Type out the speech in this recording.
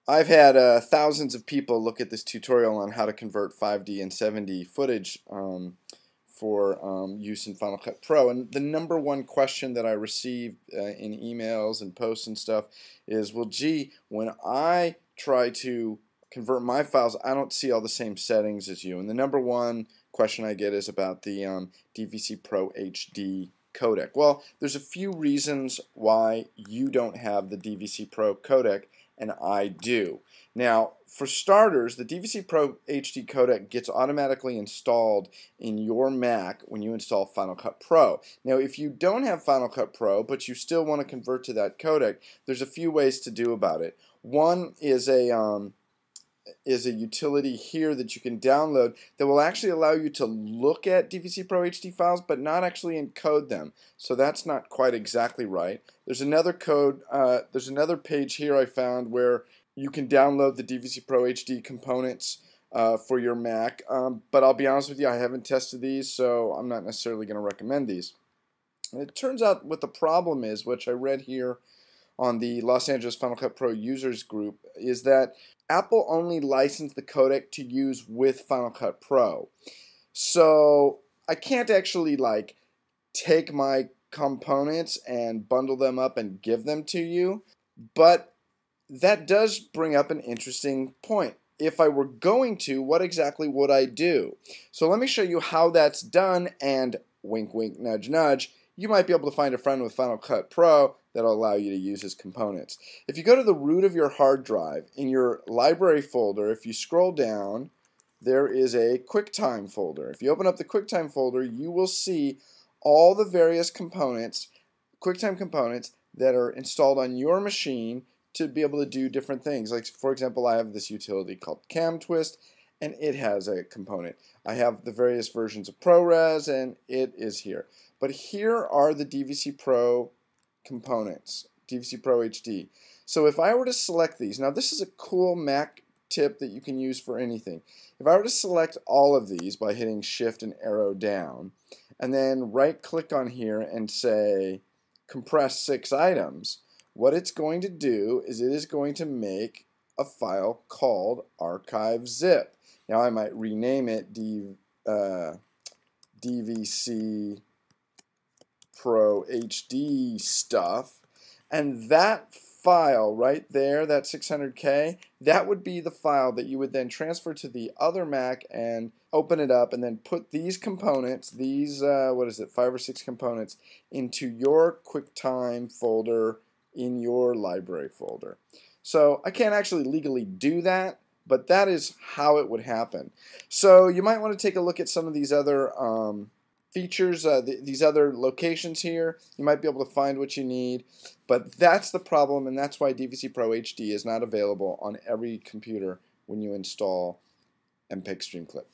I've had thousands of people look at this tutorial on how to convert 5D and 7D footage for use in Final Cut Pro, and the number one question that I receive in emails and posts and stuff is, well, gee, when I try to convert my files, I don't see all the same settings as you. And the number one question I get is about the DVCPROHD codec. Well, there's a few reasons why you don't have the DVC Pro codec and I do. Now, for starters, the DVC Pro HD codec gets automatically installed in your Mac when you install Final Cut Pro. Now, if you don't have Final Cut Pro, but you still want to convert to that codec, there's a few ways to do about it. One is a utility here that you can download that will actually allow you to look at DVC Pro HD files but not actually encode them. So that's not quite exactly right. There's another page here I found where you can download the DVC Pro HD components for your Mac, but I'll be honest with you, I haven't tested these, so I'm not necessarily going to recommend these. And it turns out what the problem is, which I read here on the Los Angeles Final Cut Pro users group, is that Apple only licensed the codec to use with Final Cut Pro. So I can't actually take my components and bundle them up and give them to you, but that does bring up an interesting point. If I were going to, what exactly would I do? So let me show you how that's done, and wink wink nudge nudge, you might be able to find a friend with Final Cut Pro that'll allow you to use his components. If you go to the root of your hard drive, in your library folder, if you scroll down, there is a QuickTime folder. If you open up the QuickTime folder, you will see all the various components, QuickTime components, that are installed on your machine to be able to do different things. Like, for example, I have this utility called CamTwist, and it has a component. I have the various versions of ProRes, and it is here. But here are the DVC Pro components, DVC Pro HD. So if I were to select these, now this is a cool Mac tip that you can use for anything. If I were to select all of these by hitting Shift and arrow down, and then right click on here and say compress 6 items, what it's going to do is it is going to make a file called archive zip. Now I might rename it DVC Pro HD stuff, and that file right there, that 600K, that would be the file that you would then transfer to the other Mac and open it up and then put these components, these 5 or 6 components, into your QuickTime folder in your library folder. So I can't actually legally do that, but that is how it would happen. So you might want to take a look at some of these other features, these other locations here. You might be able to find what you need, but that's the problem, and that's why DVC Pro HD is not available on every computer when you install MPEG Stream Clip.